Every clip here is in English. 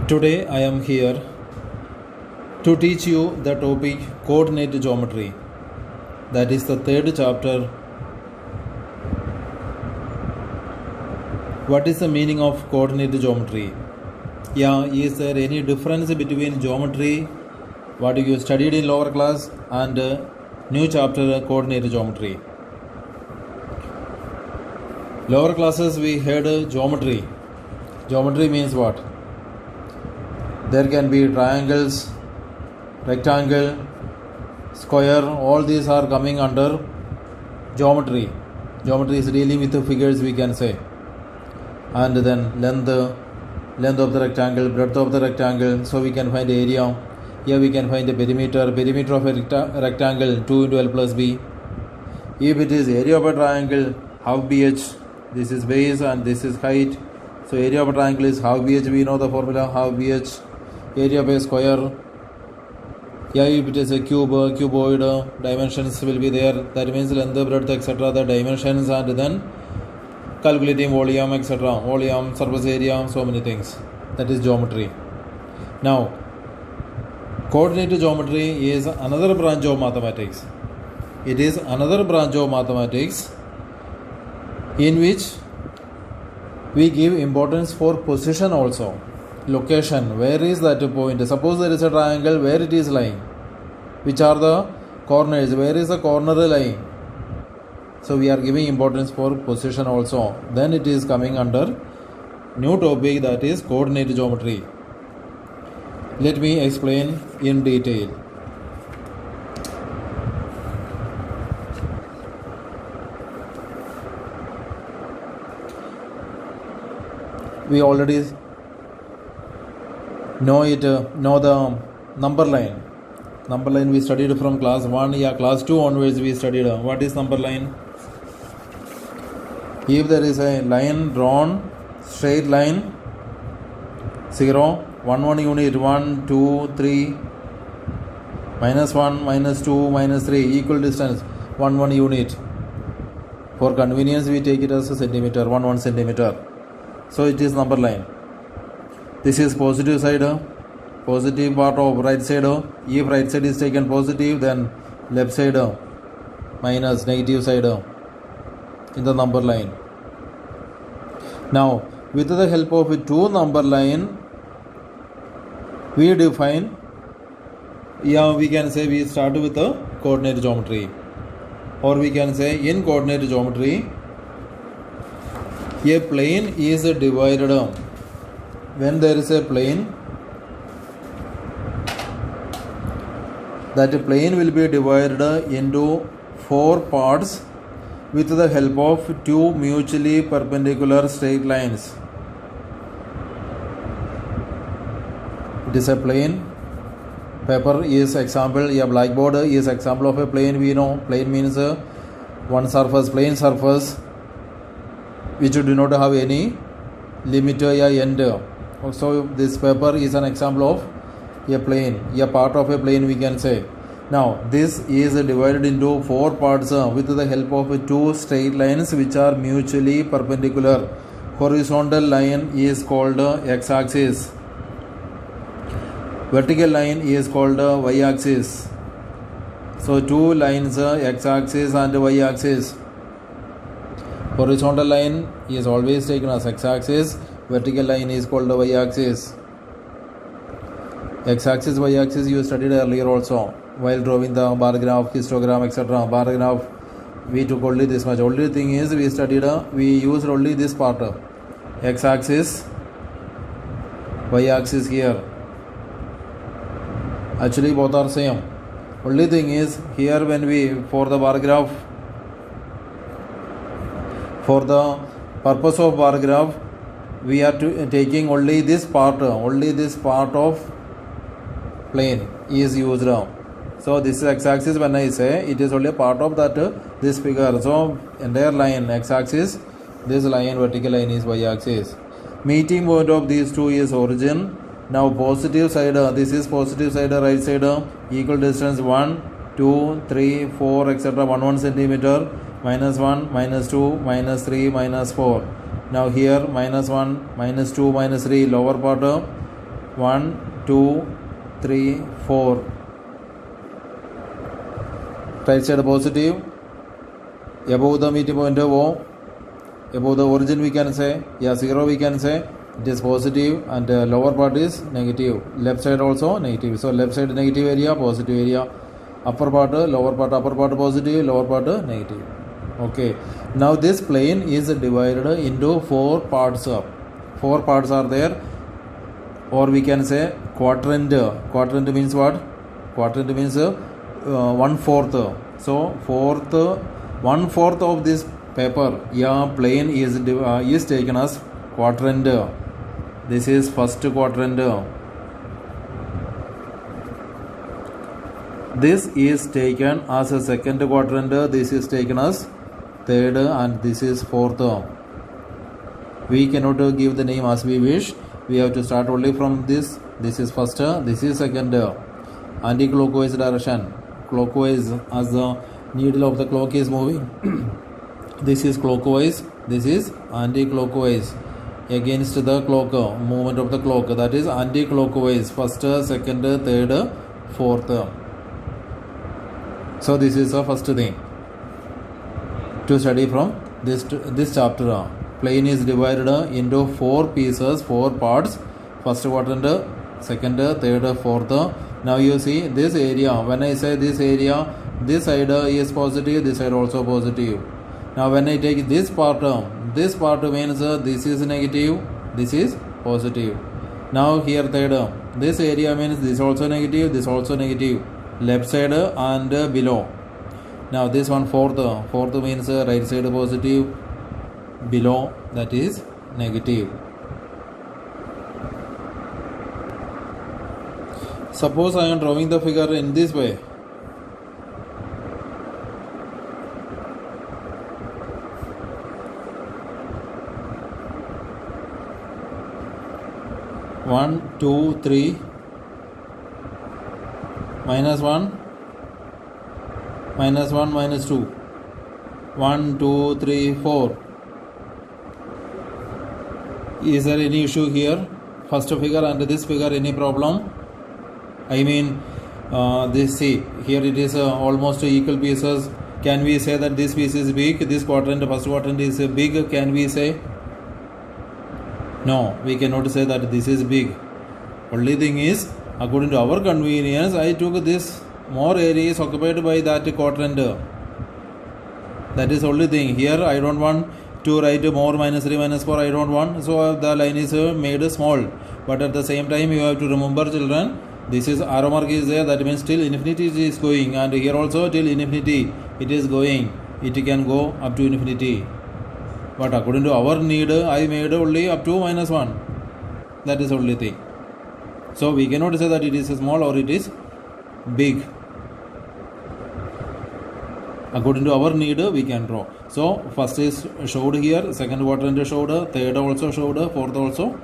Today I am here to teach you the topic coordinate geometry. That is the third chapter. What is the meaning of coordinate geometry? Is there any difference between geometry, what you studied in lower class, and new chapter coordinate geometry? Lower classes we heard geometry. Geometry means what? There can be triangles, rectangle, square, all these are coming under geometry. Geometry is dealing with the figures, we can say. And then length of the rectangle, breadth of the rectangle, so we can find area. Here we can find the perimeter of a rectangle 2 into L plus B. If it is area of a triangle, half BH, this is base and this is height. So area of a triangle is half BH, we know the formula, half BH. Area of a square, if it is a cuboid, dimensions will be there. That means length, breadth, etc. The dimensions, and then calculating volume, etc. Volume, surface area, so many things. That is geometry. Now, coordinate geometry is another branch of mathematics. It is another branch of mathematics in which we give importance for position also. Location, where is that point? Suppose there is a triangle, where it is lying? Which are the corners? Where is the corner lying? So we are giving importance for position also. Then it is coming under new topic, that is coordinate geometry. Let me explain in detail. We already know the number line. Number line we studied from class 1, class 2 onwards we studied. What is number line? If there is a line drawn, straight line, 0, 1 unit, 1, 2, 3, minus 1, minus 2, minus 3, equal distance, 1 unit. For convenience we take it as a centimeter, 1 centimeter. So it is number line. This is positive side, positive part of right side. If right side is taken positive, then left side minus negative side in the number line. Now, with the help of a two number line, we define, we can say we start with the coordinate geometry. Or we can say in coordinate geometry, a plane is divided. When there is a plane, that plane will be divided into 4 parts with the help of two mutually perpendicular straight lines. It is a plane. Paper is example, blackboard is example of a plane. We know plane means one surface, plane surface, which do not have any limit or end. So this paper is an example of a plane, a part of a plane we can say. Now this is divided into 4 parts with the help of two straight lines which are mutually perpendicular. Horizontal line is called x-axis. Vertical line is called y-axis. So two lines, x-axis and y-axis. Horizontal line is always taken as x-axis. Vertical line is called the y-axis. X-axis, y-axis you studied earlier also while drawing the bar graph, histogram, etc. Bar graph we took only this much. Only thing is we used only this part. X-axis, y-axis here. Actually both are same. Only thing is here when we for the bar graph, for the purpose of bar graph, we are taking only this part of plane is used. So this is x-axis. When I say it is only a part of that this figure. So entire line x-axis, this line vertical line is y-axis. Meeting point of these two is origin. Now positive side, this is positive side, right side, equal distance 1, 2, 3, 4, etc. 1 centimeter. minus 1, minus 2, minus 3, minus 4. Now here minus 1, minus 2, minus 3, lower part 1, 2, 3, 4. Right side positive. Above the meeting point O, above the origin we can say, 0 we can say, it is positive, and lower part is negative. Left side also negative. So left side negative area, positive area. Upper part, lower part, upper part positive, lower part negative. Okay. Now this plane is divided into 4 parts. 4 parts are there, or we can say quadrant. Quadrant means what? Quadrant means 1/4. So 1/4 of this paper, plane is taken as quadrant. This is first quadrant. This is taken as a second quadrant. This is taken as third, and this is fourth. We cannot give the name as we wish. We have to start only from this. This is first, this is second. Anti-clockwise direction. Clockwise, as the needle of the clock is moving. This is clockwise, this is anti-clockwise. Against the clock, movement of the clock, that is anti-clockwise. First, second, third, fourth. So this is the first thing to study from this chapter. Plane is divided into 4 pieces, 4 parts. First quadrant, second, third, fourth. Now you see this area. When I say this area, this side is positive, this side also positive. Now when I take this part means this is negative, this is positive. Now here third, this area means this also negative, this also negative. Left side and below. Now this one fourth means right side positive, below that is negative. Suppose I am drawing the figure in this way. One, two, three, minus 1, minus 1, minus 2. 1, 2, 3, 4. Is there any issue here? First figure and this figure, any problem? I mean, this, see, here it is almost equal pieces. Can we say that this piece is big? This quadrant, first quadrant is big, can we say? No, we cannot say that this is big. Only thing is, according to our convenience, I took this more area is occupied by that quadrant. That is only thing. Here I don't want to write more minus 3 minus 4. I don't want. So the line is made small. But at the same time, you have to remember, children, this is arrow mark is there. That means till infinity it is going. And here also till infinity it is going. It can go up to infinity. But according to our need, I made only up to minus 1. That is only thing. So we cannot say that it is small or it is big. According to our need, we can draw. So first is showed here, second quadrant showed, third also showed, fourth also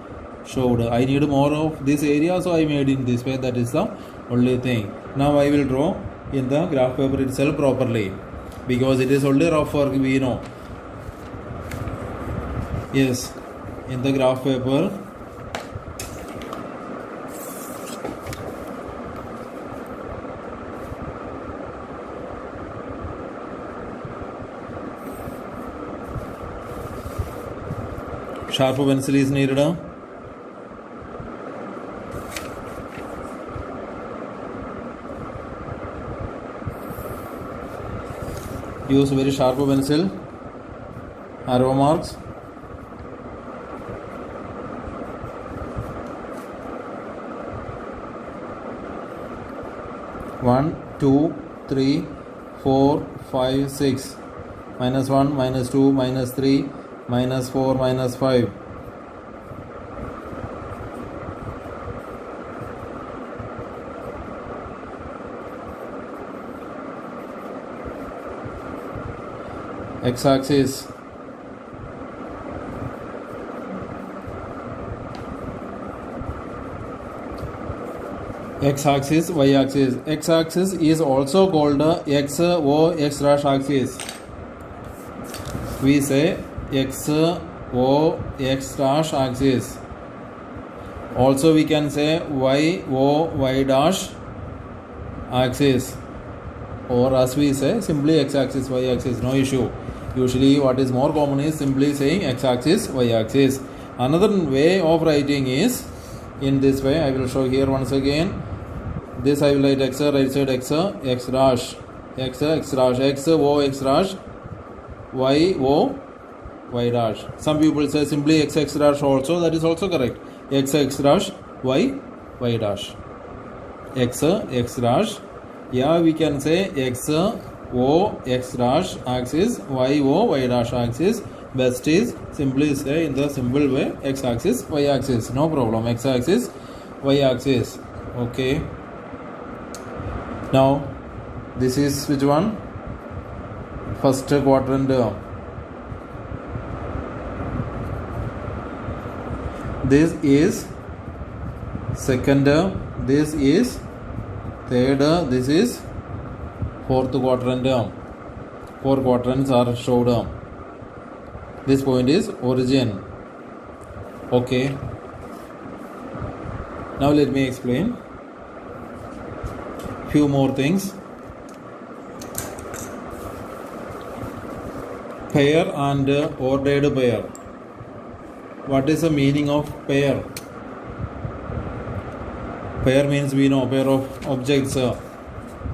showed. I need more of this area, so I made in this way. That is the only thing. Now I will draw in the graph paper itself properly, because it is only rough work, we know. Yes, in the graph paper. Sharp pencil is needed. Use very sharp pencil. Arrow marks. One, 2, 3, 4, 5, 6. Minus 1, minus 2, minus 3, minus 4, minus 5. X-axis. X-axis, Y-axis. X-axis is also called X, O, X dash axis. We say X, O, X dash axis. Also we can say y, o, y dash axis, or as we say simply x axis, y axis, no issue. Usually what is more common is simply saying x axis, y axis. Another way of writing is in this way. I will show here once again. This I will write x, right side x, x dash, x, x dash, x, o, x dash, y, o, y dash. Some people say simply x, x dash also, that is also correct. X, x dash, y, y dash. X, x dash. Yeah, we can say x, o, x dash axis, y, o, y dash axis. Best is simply say in the simple way x axis, y axis. No problem. X axis, y axis. Okay. Now, this is which one? First quadrant. This is second. This is third. This is fourth quadrant. 4 quadrants are showed. This point is origin. Okay. Now let me explain few more things. Pair and ordered pair. What is the meaning of pair? Pair means we know pair of objects.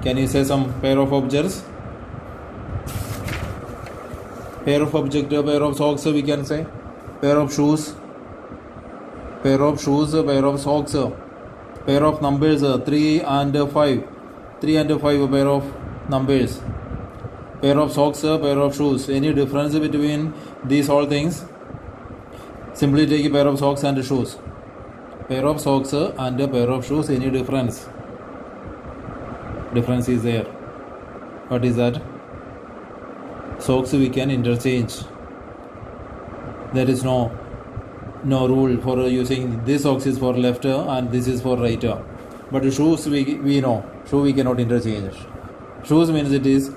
Can you say some pair of objects? Pair of object, pair of socks we can say. Pair of shoes. Pair of shoes, pair of socks. Pair of numbers 3 and 5. 3 and 5 pair of numbers. Pair of socks, pair of shoes. Any difference between these all things? Simply take a pair of socks and shoes. Pair of socks and a pair of shoes. Any difference? Difference is there. What is that? Socks we can interchange. There is no rule for using this socks is for left and this is for right. But shoes we know. Shoe we cannot interchange. Shoes means it is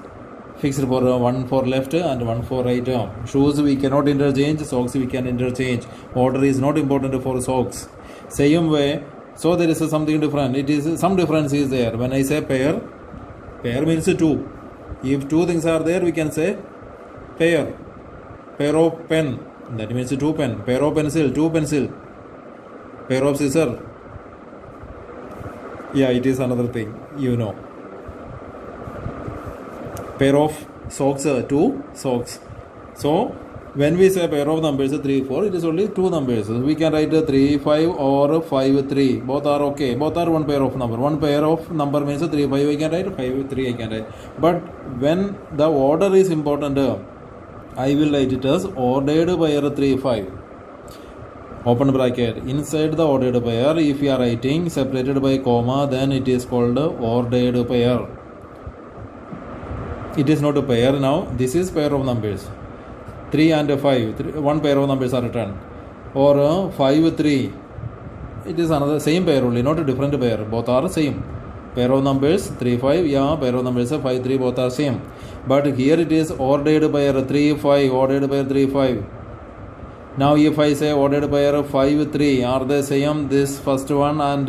fixed for one for left and one for right. Shoes we cannot interchange. Socks we can interchange. Order is not important for socks. Same way. So there is something different. It is some difference is there. When I say pair, pair means two. If two things are there, we can say pair. Pair of pen, that means two pen. Pair of pencil, two pencil. Pair of scissor. Yeah, it is another thing, you know. Pair of socks, two socks. So when we say pair of numbers 3, 4, it is only two numbers. We can write 3, 5 or 5, 3. Both are okay. Both are one pair of number. One pair of number means 3, 5 I can write, 5, 3 I can write. But when the order is important, I will write it as ordered pair 3, 5. Open bracket. Inside the ordered pair, if you are writing separated by comma, then it is called ordered pair. It is not a pair now. This is pair of numbers. 3 and 5, one pair of numbers are written. Or 5, 3. It is another same pair only, not a different pair. Both are same. Pair of numbers 3, 5. Yeah, pair of numbers 5, 3. Both are same. But here it is ordered pair 3, 5. Ordered pair 3, 5. Now if I say ordered pair 5, 3. Are they same? This first one and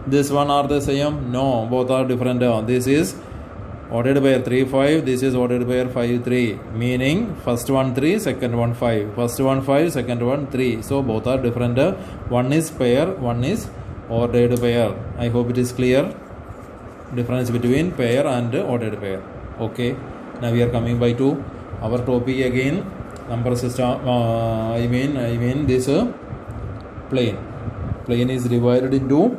this one are the same? No, both are different. This is ordered pair 3, 5. This is ordered pair 5, 3. Meaning first one 3, second one 5. First one 5, second one 3. So both are different. One is pair, one is ordered pair. I hope it is clear. Difference between pair and ordered pair. Okay. Now we are coming by to our topic again. Number system. I mean this plane. Plane is divided into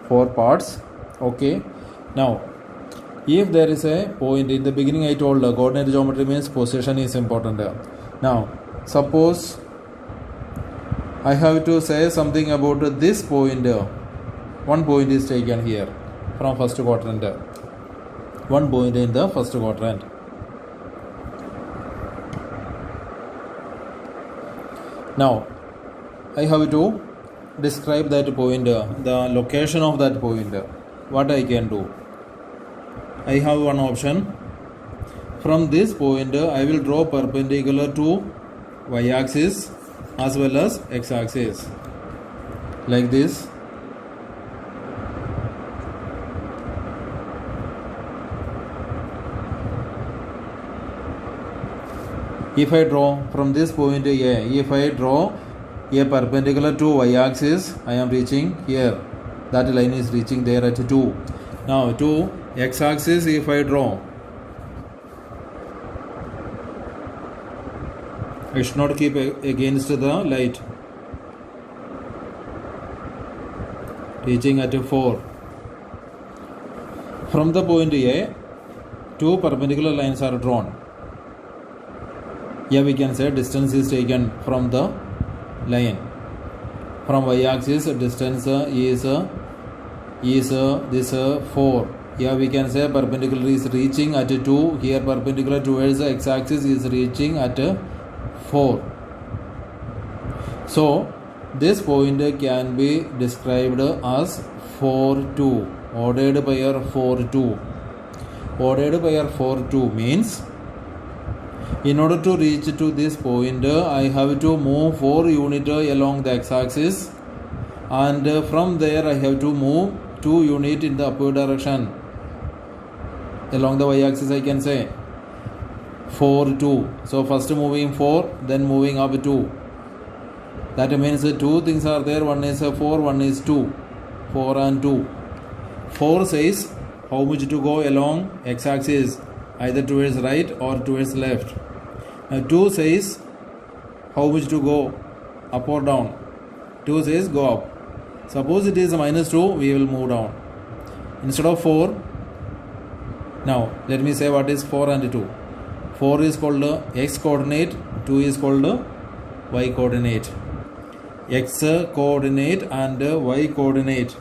4 parts. Okay. Now, if there is a point in the beginning, I told coordinate geometry means position is important. Now, suppose I have to say something about this point. One point is taken here from first quadrant. One point in the first quadrant. Now, I have to describe that point, the location of that point. What I can do? I have one option. From this point, I will draw perpendicular to y-axis as well as x-axis. like this. If I draw from this point A, if I draw a perpendicular to y-axis, I am reaching here. That line is reaching there at 2. Now to x-axis, if I draw, I should not keep against the light. Reaching at 4. From the point A, two perpendicular lines are drawn. Here we can say distance is taken from the line. From y-axis, distance is this 4. Here we can say perpendicular is reaching at 2. Here perpendicular towards the x-axis is reaching at 4. So this point can be described as 4, 2. Ordered pair 4, 2. Ordered pair 4, 2 means in order to reach to this point, I have to move 4 units along the x-axis, and from there I have to move 2 units in the upward direction. Along the y-axis I can say 4, 2. So first moving 4, then moving up 2. That means two things are there. One is 4, one is 2. 4 and 2. 4 says how much to go along x-axis, either towards right or towards left. Now 2 says how much to go up or down. 2 says go up. Suppose it is minus 2, we will move down. Instead of 4, now let me say what is 4 and 2. 4 is called x coordinate, 2 is called y coordinate. X coordinate and y coordinate.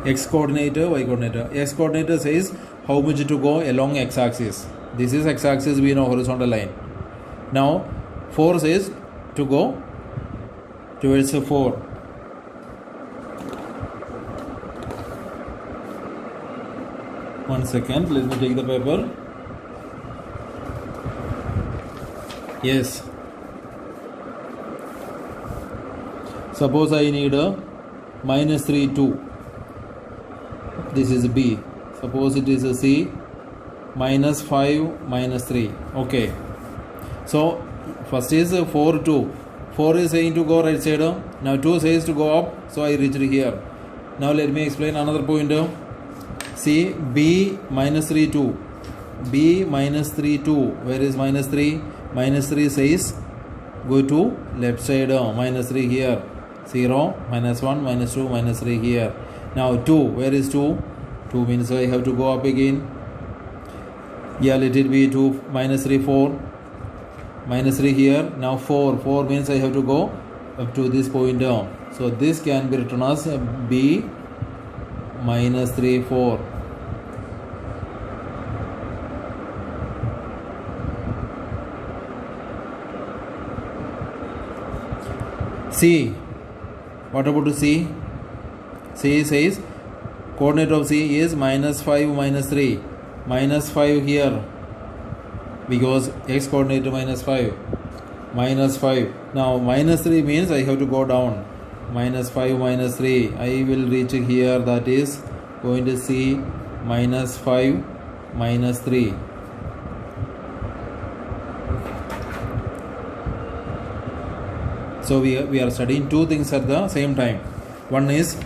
X coordinate, y coordinate. X coordinate says how much to go along x-axis. This is x-axis, we know horizontal line. Now 4 says to go towards 4. One second, let me take the paper. Yes. Suppose I need a minus 3, 2. This is B. Suppose it is a C. Minus 5, minus 3. Okay. So first is 4, 2. 4 is saying to go right side. Now 2 says to go up. So I reached here. Now let me explain another point. See, B minus 3, 2. B minus 3, 2. Where is minus 3? Minus 3 says go to left side. Minus 3 here. 0, minus 1, minus 2, minus 3 here. Now 2. Where is 2? 2 means I have to go up again. Yeah, let it be 2, minus 3, 4. Minus 3 here. Now 4. 4 means I have to go up to this point down. So this can be written as B minus 3, 4. C. What about C? C says coordinate of C is minus 5, minus 3. Minus 5 here because x coordinate minus 5. Minus 5. Now minus 3 means I have to go down. Minus 5, minus 3. I will reach here, that is going to C minus 5, minus 3. So we are studying two things at the same time. One is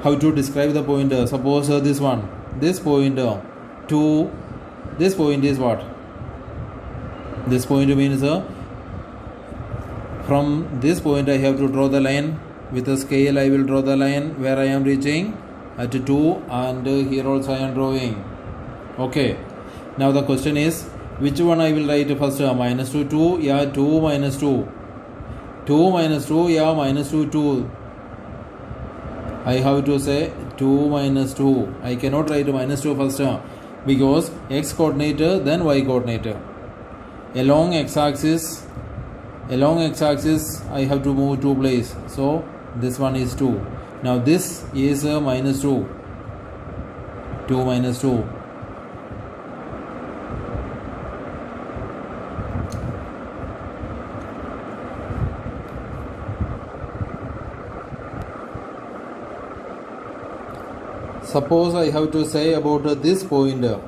how to describe the pointer. Suppose this one, this pointer to this point is what? This point means from this point I have to draw the line. With a scale I will draw the line where I am reaching at 2, and here also I am drawing. Okay. Now the question is which one I will write first? Minus 2, 2. Yeah, 2 minus 2. 2 minus 2. Yeah, minus 2, 2. I have to say 2 minus 2. I cannot write minus 2 first because x coordinate then y coordinate. Along x-axis I have to move 2 places. So this one is 2. Now this is minus 2. 2 minus 2. Suppose I have to say about this pointer.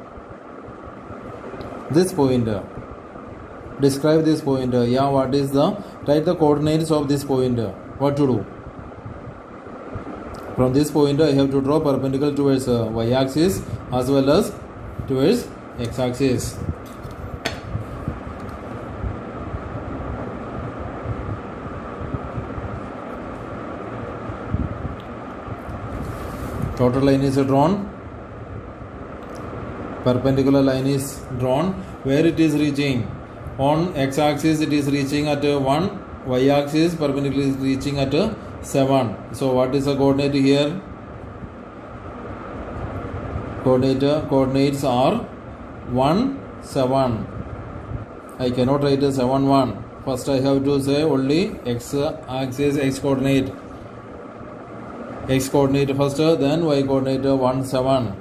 Describe this pointer. Yeah, what is the, write the coordinates of this pointer. What to do? From this pointer I have to draw perpendicular towards y-axis as well as towards x-axis. Total line is drawn. Perpendicular line is drawn. Where it is reaching? On x-axis it is reaching at 1. Y-axis perpendicular is reaching at 7. So what is the coordinate here? Coordinates are 1, 7. I cannot write 7, 1. First I have to say only x-axis, x coordinate first, then y coordinate 1, 7.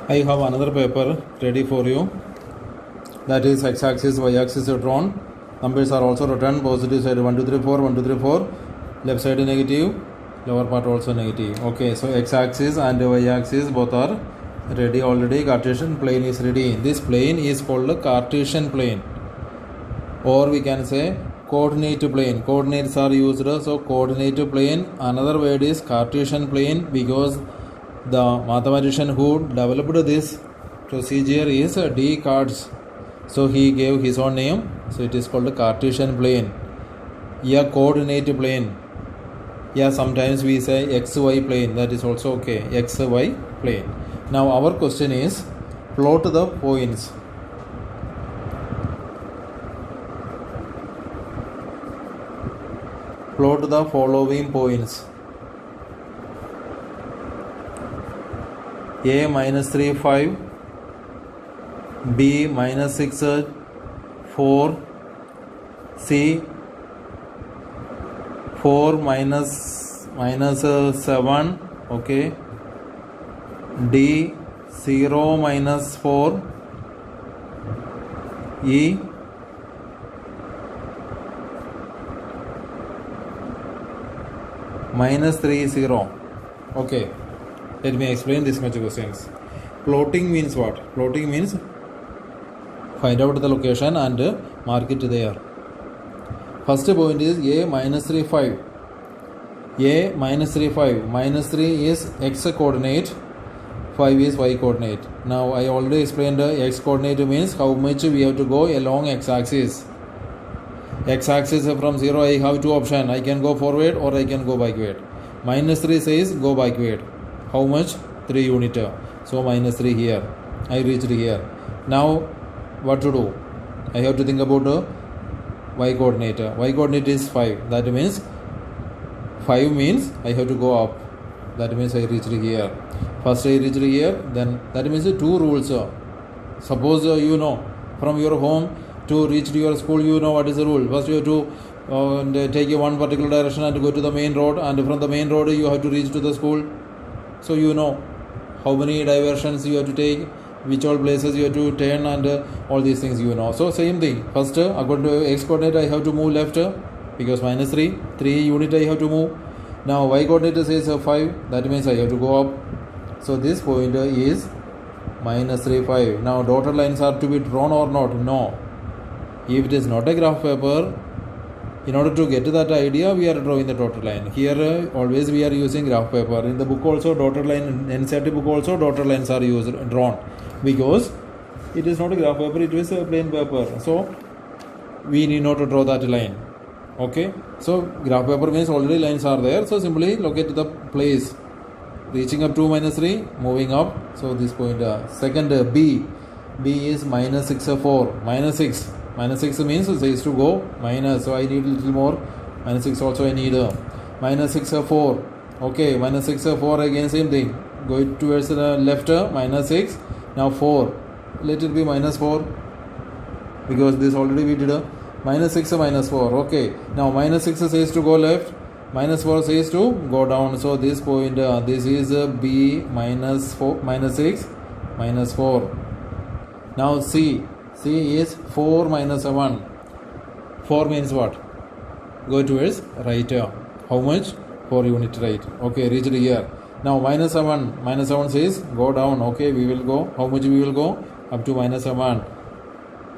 I have another paper ready for you. That is x-axis, y-axis are drawn. Numbers are also written. Positive side 1, 2, 3, 4, 1, 2, 3, 4. Left side negative. Lower part also negative. Okay, so x-axis and y-axis both are ready already. Cartesian plane is ready. This plane is called the Cartesian plane, or we can say coordinate plane. Coordinates are used, so coordinate plane. Another word is Cartesian plane because the mathematician who developed this procedure is Descartes. So he gave his own name. So it is called Cartesian plane. Yeah, coordinate plane. Yeah, sometimes we say XY plane. That is also okay. XY plane. Now our question is plot the points. Plot the following points. A minus 3, 5. B minus 6, 4. C 4 minus 7. Okay. D 0 minus 4. E minus 3, 0. Okay. Let me explain this much questions. Plotting means what? Plotting means Find out the location and mark it there. First point is a minus 3 5. A minus 3 5. Minus 3 is x coordinate, 5 is y coordinate. Now I already explained x coordinate means how much we have to go along x axis. X axis from 0 I have two options. I can go forward or I can go backward. Minus 3 says go backward. How much? 3 unit. So minus 3 here. I reached here. Now what to do? I have to think about y coordinate. Y coordinate is 5. That means 5 means I have to go up. That means I reached here. First I reached here. Then that means 2 rules. Suppose you know from your home to reach to your school, you know what is the rule. First you have to take one particular direction and go to the main road, and from the main road you have to reach to the school. So you know how many diversions you have to take, which all places you have to turn, and all these things you know. So same thing. First according to x coordinate I have to move left because minus 3 unit I have to move. Now y coordinate says 5. That means I have to go up. So this point is minus 3 5. Now dotted lines are to be drawn or not? No. If it is not a graph paper, in order to get that idea, we are drawing the dotted line. Here, always we are using graph paper. In the book also, dotted line, in NCERT book also, dotted lines are drawn. Because it is not a graph paper, it is a plain paper. So, we need not to draw that line. Okay? So, graph paper means already lines are there. So, simply locate the place. Reaching up to minus 3, moving up. So, this point. Second, B. B is minus 6 4. Minus 6. Minus 6 means it says to go minus, so I need a little more. Minus 6 also I need minus 6 4. Okay, minus 6 4 again same thing. Go towards the left, minus 6. Now 4. Let it be minus 4 because this already we did minus 6 minus 4. Okay, now minus 6 says to go left, minus 4 says to go down. So this point, this is B minus 4, minus 6, minus 4. Now C. C is 4 minus 1. 4 means what? Go towards right. How much? 4 unit right. Okay, reached here. Now minus 7. Minus 7 says go down. Okay, we will go. How much we will go? Up to minus 7.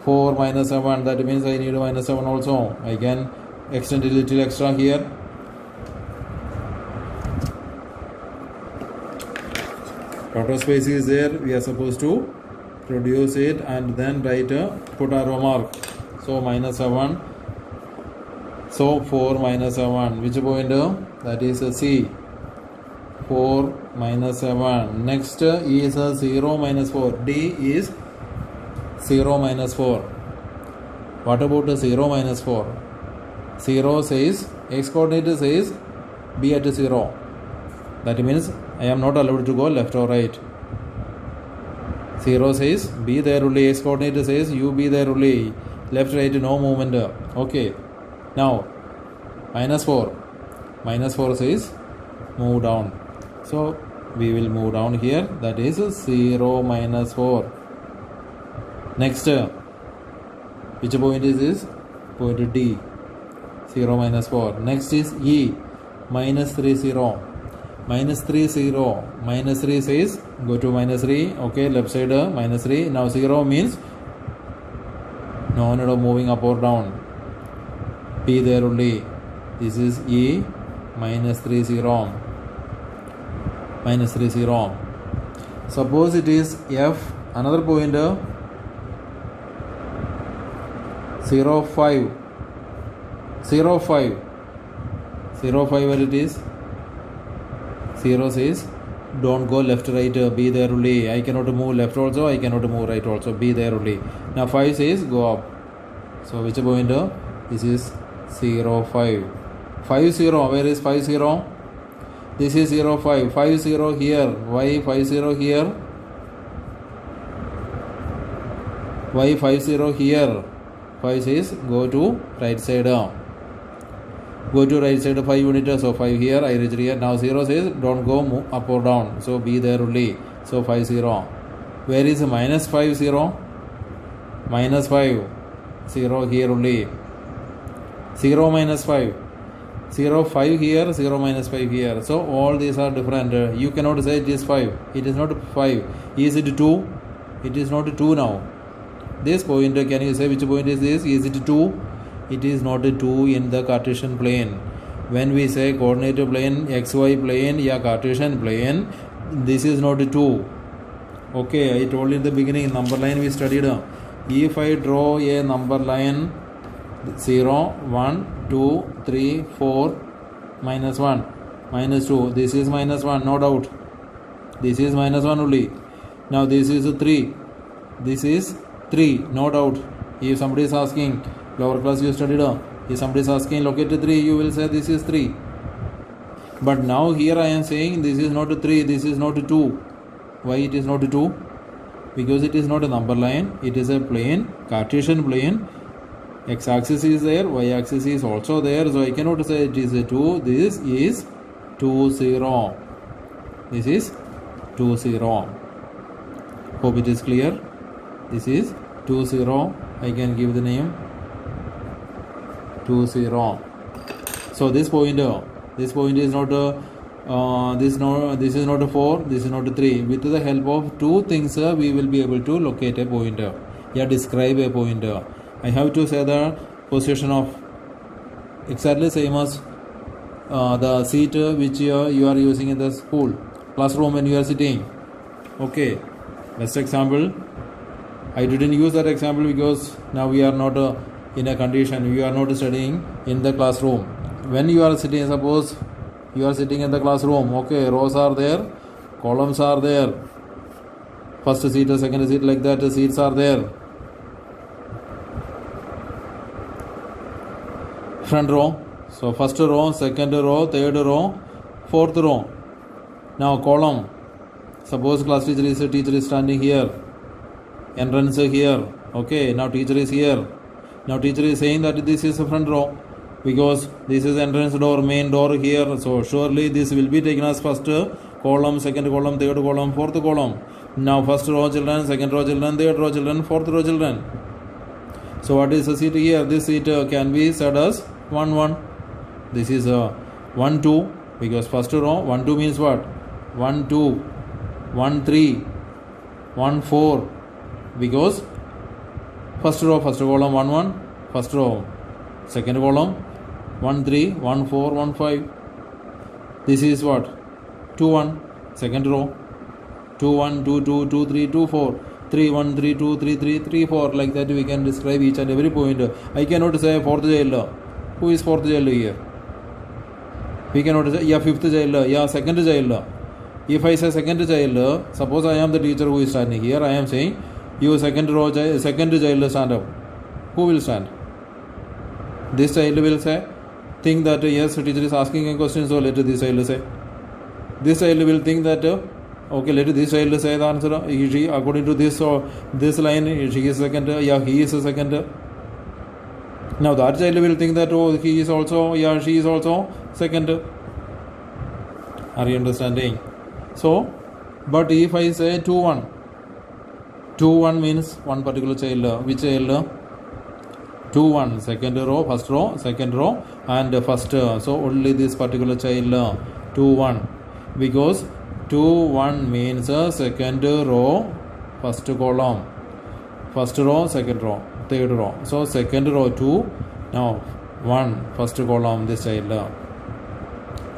4 minus 7. That means I need minus 7 also. I can extend a little extra here. Total space is there. We are supposed to produce it and then write put arrow mark. So minus 7. So 4 minus 7. Which point? That is C. 4 minus 7. Next is 0 minus 4. D is 0 minus 4. What about 0 minus 4? 0 says, x coordinate says be at 0. That means I am not allowed to go left or right. 0 says be there only, x coordinate says you be there only, left right no movement. Okay, now minus 4. Minus 4 says move down. So we will move down here. That is 0 minus 4. Next, which point is this? Point D. 0 minus 4. Next is E. Minus 3 0. Minus 3 0. Minus 3 says go to minus 3. Okay, left side minus 3. Now 0 means no need of moving up or down. P there only. This is E. Minus 3 0. Minus 3 0. Suppose it is F. Another point 0 5. 0 5. 0 5 where it is? 0 says don't go left right, be there only. I cannot move left also, I cannot move right also, be there only. Now 5 says go up. So which point? This is 0 5. 5 0. Where is 5 0? This is 0 5. 5 0 here. Why 5 0 here? Why 5 0 here? 5 says go to right side. Go to right side 5 unit. So 5 here, I reach here. Now 0 says don't go move up or down. So be there only. So 5 0. Where is minus 5 0? Minus 5 0 here only. 0 minus 5. 0 5 here, 0 minus 5 here. So all these are different. You cannot say it is 5. It is not 5. Is it 2? It is not 2 now. This point, can you say which point is this? Is it 2? It is not a 2 in the Cartesian plane. When we say coordinate plane, xy plane, yeah, Cartesian plane, this is not a 2. Okay, I told you in the beginning, number line we studied. If I draw a number line 0, 1, 2, 3, 4, minus 1, minus 2, this is minus 1, no doubt. This is minus 1 only. Now this is 3. This is 3, no doubt. If somebody is asking, lower class you studied, if somebody is asking locate 3, you will say this is 3. But now here I am saying this is not 3, this is not 2. Why it is not 2? Because it is not a number line, it is a plane, Cartesian plane. X-axis is there, y-axis is also there, so I cannot say it is a 2. This is 2, 0. This is 2, 0. Hope it is clear. This is 2, 0. I can give the name 2, 0. So this point is not this is not a 4, this is not a 3. With the help of two things, we will be able to locate a pointer. Describe a pointer. I have to say the position of exactly same as the seat which you are using in the school classroom when you are sitting. Okay, best example. I didn't use that example because now we are not in a condition, we are not studying in the classroom. When you are sitting, suppose you are sitting in the classroom, okay, rows are there, columns are there, first seat, second seat, like that, seats are there. Front row, so first row, second row, third row, fourth row. Now column, suppose class teacher is standing here, entrance here, okay, now teacher is here. Now teacher is saying that this is the front row because this is entrance door, main door here, so surely this will be taken as first column, second column, third column, fourth column. Now first row children, second row children, third row children, fourth row children. So what is the seat here? This seat can be said as 1, 1. This is 1, 2 because first row 1, 2 means what? 1, 2, 1, 3, 1, 4 because first row, first column 1, 1, first row, second column 1, 3, 1, 4, 1, 5. This is what? 2, 1, second row 2, 1, 2, 2, 2, 3, 2, 4. 3, 1, 3, 2, 3, 3, 3, 4. Like that we can describe each and every point. I cannot say fourth child. Who is fourth child here? We cannot say, fifth child, second child. If I say second child, suppose I am the teacher who is standing here, I am saying, you second child stand up. Who will stand? This child will say, think that yes, teacher is asking a question, so let this child say. This child will think that okay, let this child say the answer. She, according to this this line, she is second. He is second. Now that child will think that he is also, she is also second. Are you understanding? So, but if I say 2, 1, 2, 1 means one particular child. Which child? 2, 1, second row, first row, second row, and first. So only this particular child, 2, 1, because 2, 1 means second row, first column, first row, second row, third row. So second row 2, now 1, first column, this child.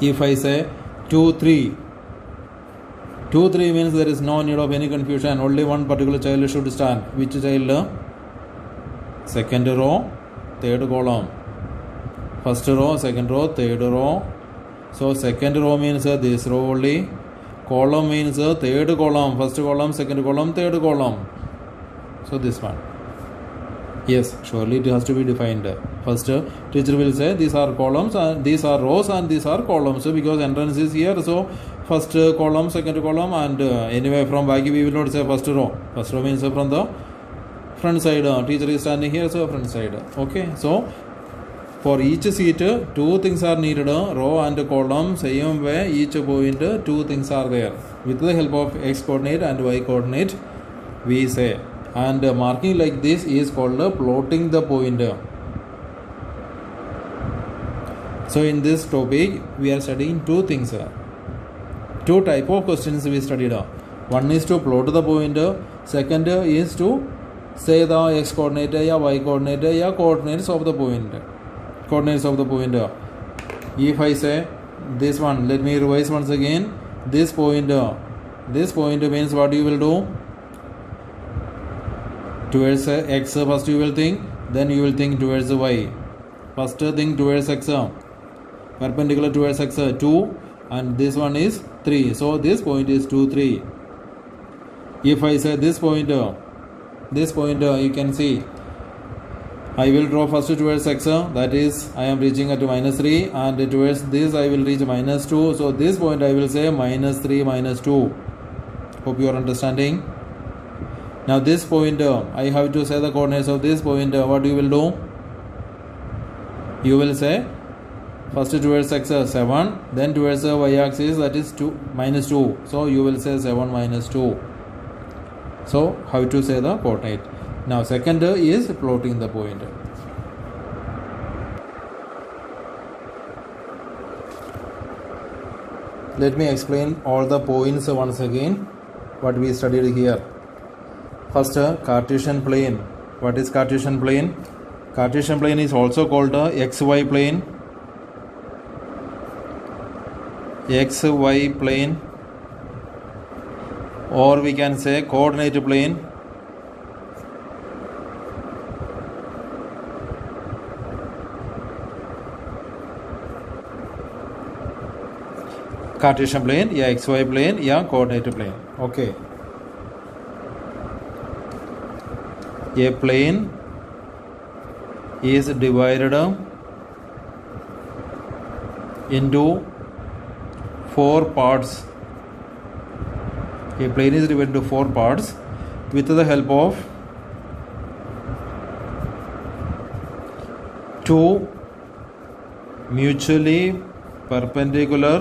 If I say 2, 3, 2, 3 means there is no need of any confusion. Only one particular child should stand. Which child? Second row, third column, first row, second row, third row. So second row means this row only. Column means third column, first column, second column, third column. So this one. Yes, surely it has to be defined. First, teacher will say these are columns and these are rows and these are columns. So because entrance is here, so first column, second column, and anyway from back we will not say first row. First row means from the front side. Teacher is standing here, so front side. Okay, so for each seat, two things are needed, row and column. Same way, each point, two things are there. With the help of x coordinate and y coordinate, we say. And marking like this is called plotting the point. So in this topic, we are studying two things. Two type of questions we studied. One is to plot the point. Second is to say the x coordinate या y coordinate या coordinates of the point. Coordinates of the point. If I say this one, let me revise once again. This point means what you will do? Towards x first you will think, then you will think towards y. First think towards x, perpendicular towards x 2, and this one is 3. So this point is 2, 3. If I say this point you can see I will draw first towards x, that is I am reaching at -3, and towards this I will reach -2. So this point I will say -3, -2. Hope you are understanding. Now this point I have to say the coordinates of this point. What you will do? You will say first towards x 7, then towards the y axis, that is -2. So you will say 7 -2. So how to say the coordinate? Now second is plotting the point. Let me explain all the points once again what we studied here. First, Cartesian plane. What is Cartesian plane? Cartesian plane is also called XY plane. XY plane, or we can say coordinate plane. Cartesian plane, yeah, XY plane, yeah, coordinate plane. Okay. A plane is divided into 4 parts. A plane is divided into 4 parts with the help of 2 mutually perpendicular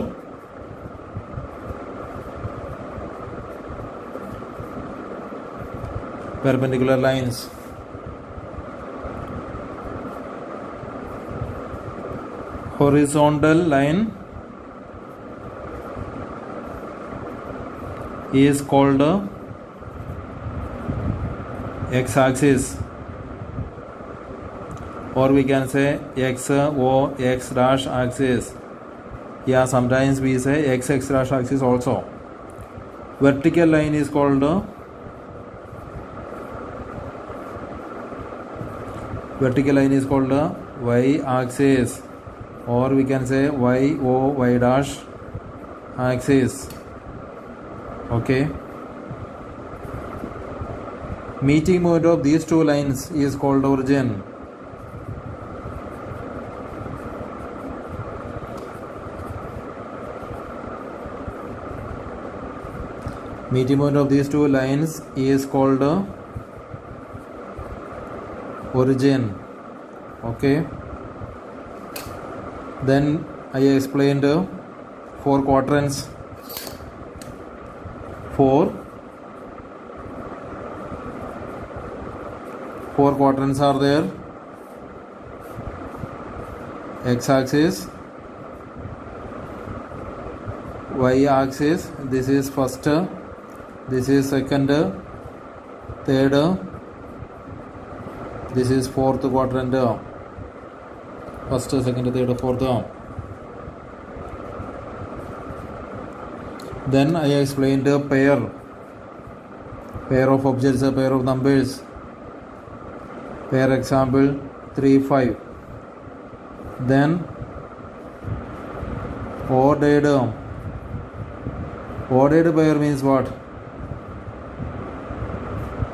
lines. Horizontal line is called x-axis, or we can say x dash axis. Yeah, sometimes we say x dash axis also. Vertical line is called y axis, or we can say y dash axis. Okay. Meeting point of these two lines is called origin. Meeting point of these two lines is called origin. Okay. Then I explained 4 quadrants. 4 quadrants are there. X-axis, Y-axis, this is first, this is second, third, this is fourth quadrant. First, second, third, fourth. Then I explained a pair of objects, a pair of numbers. Pair example 3, 5. Then ordered pair means what?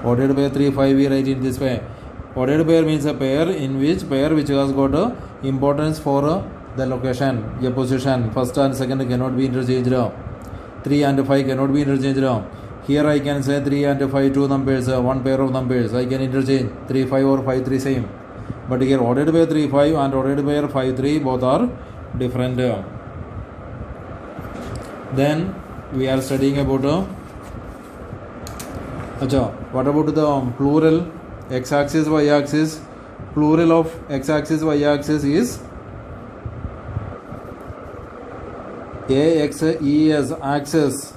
Ordered pair 3, 5 we write in this way. Ordered pair means a pair which has got importance for the location, a position. First and second cannot be interchanged. 3 and 5 cannot be interchanged. Here I can say 3 and 5 two numbers, one pair of numbers. I can interchange 3, 5 or 5, 3 same. But here ordered pair 3, 5 and ordered pair 5, 3 both are different. Then we are studying about what about the plural x-axis, y-axis? Plural of x-axis, y-axis is AXES, axis.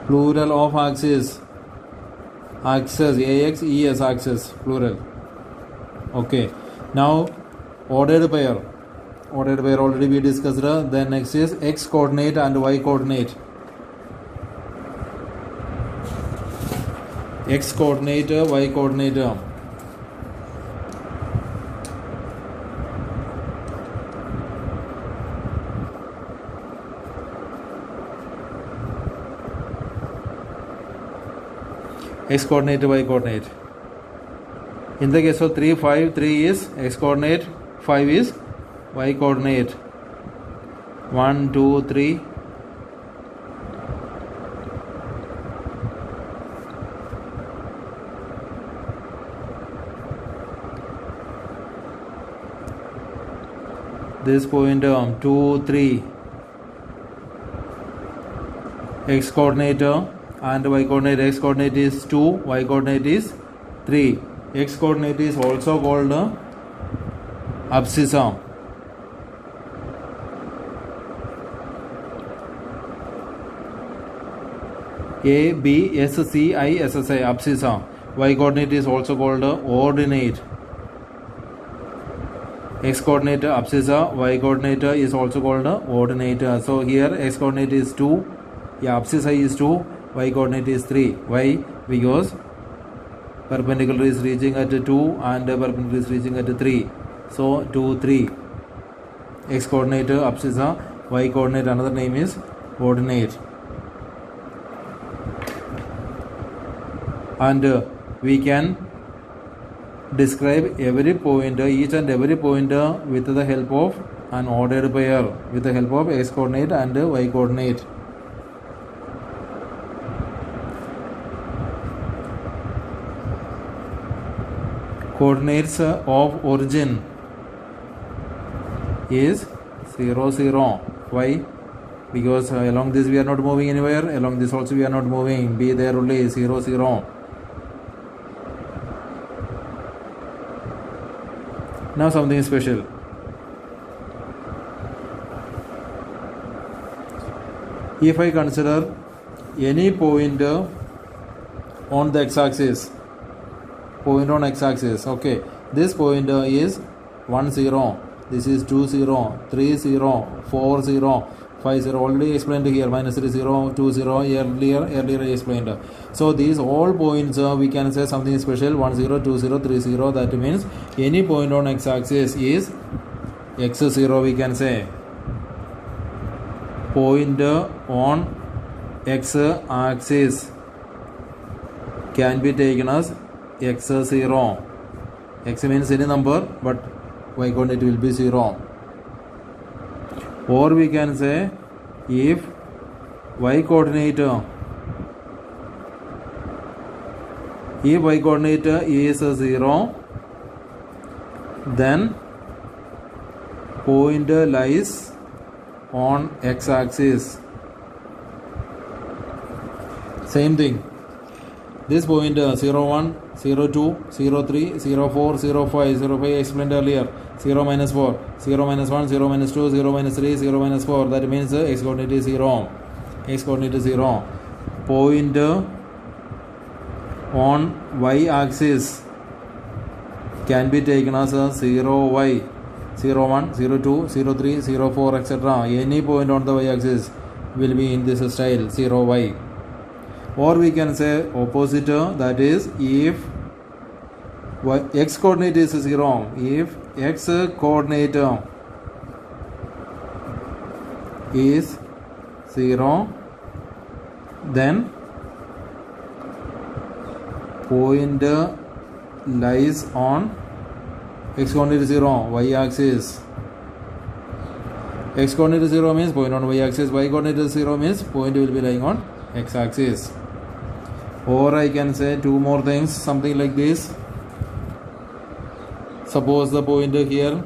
Plural of axis Axis, AX, axis, plural. Okay. Now, ordered pair. Ordered pair already we discussed. Then next is X coordinate and Y coordinate. X coordinate, Y coordinate. X coordinate, Y coordinate. In the case of 3, 5, 3 is X coordinate, 5 is Y coordinate. 1, 2, 3. This point 2, 3. X coordinate and Y coordinate. X coordinate is 2, Y coordinate is 3. X coordinate is also called abscissa. ABSCISSI, abscissa. Y coordinate is also called ordinate. X coordinate abscissa, Y coordinate is also called ordinate. So here X coordinate is 2, abscissa is 2, Y coordinate is 3. Why? Because perpendicular is reaching at 2 and perpendicular is reaching at 3. So 2, 3. X coordinate abscissa, Y coordinate another name is ordinate. And we can describe every point, each and every point with the help of an ordered pair, with the help of X coordinate and Y coordinate. Coordinates of origin is 0, 0. Why? Because along this we are not moving anywhere, along this also we are not moving. Be there only 0, 0. Now something special. If I consider any point on the x-axis, okay, this point is 1, 0, this is 2, 0, 3, 0, 4, 0, 5, 0, already explained here, -3, 0, 2, 0, earlier explained. So these all points we can say something special, 1, 0, 2, 0, 3, 0, that means any point on x-axis is x 0 we can say. Point on x-axis can be taken as x 0. X means any number, but Y coordinate will be 0. Or we can say if Y coordinate is 0, then point lies on x-axis. Same thing. This point 0, 1, 0, 2, 0, 3, 0, 4, 0, 5, 0, 5 explained earlier, 0, minus 4, 0, minus 1, 0, minus 2, 0, minus 3, 0, minus 4. That means x coordinate is 0. X coordinate is 0. Point on y-axis can be taken as 0y, 0, 1, 0, 2, 0, 3, 0, 4, etc. Any point on the y-axis will be in this style, 0y. Or we can say opposite, that is if x coordinate is 0, if x coordinate is 0, then point lies on x coordinate is 0, y axis. X coordinate is 0 means point on y axis, y coordinate is 0 means point will be lying on x axis. Or I can say two more things, something like this. Suppose the point here,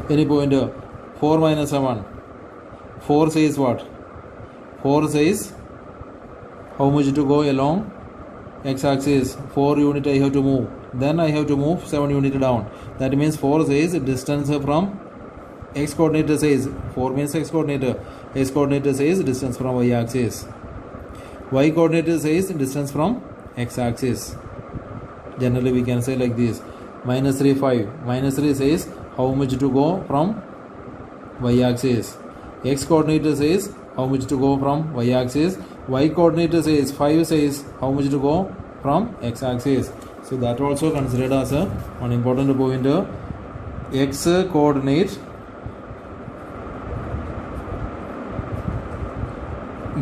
any point 4 minus 7. 4 says what? 4 says how much to go along x-axis. 4 unit I have to move. Then I have to move 7 unit down. That means 4 says distance from x coordinate says 4 means x coordinate. X coordinate says distance from y axis. Y coordinate says distance from x axis. Generally we can say like this: minus 3, 5. Minus 3 says how much to go from y axis. X coordinate says how much to go from y axis. Y coordinate says 5 says how much to go from x axis. So that also considered as one important point. X coordinate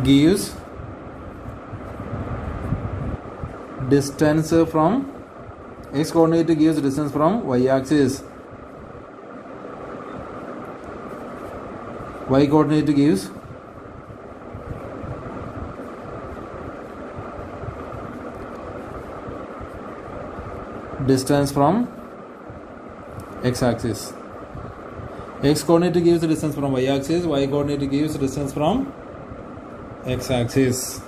gives distance from x coordinate gives distance from y axis. Y coordinate gives distance from x axis. X coordinate gives distance from y axis. Y coordinate gives distance from x axis.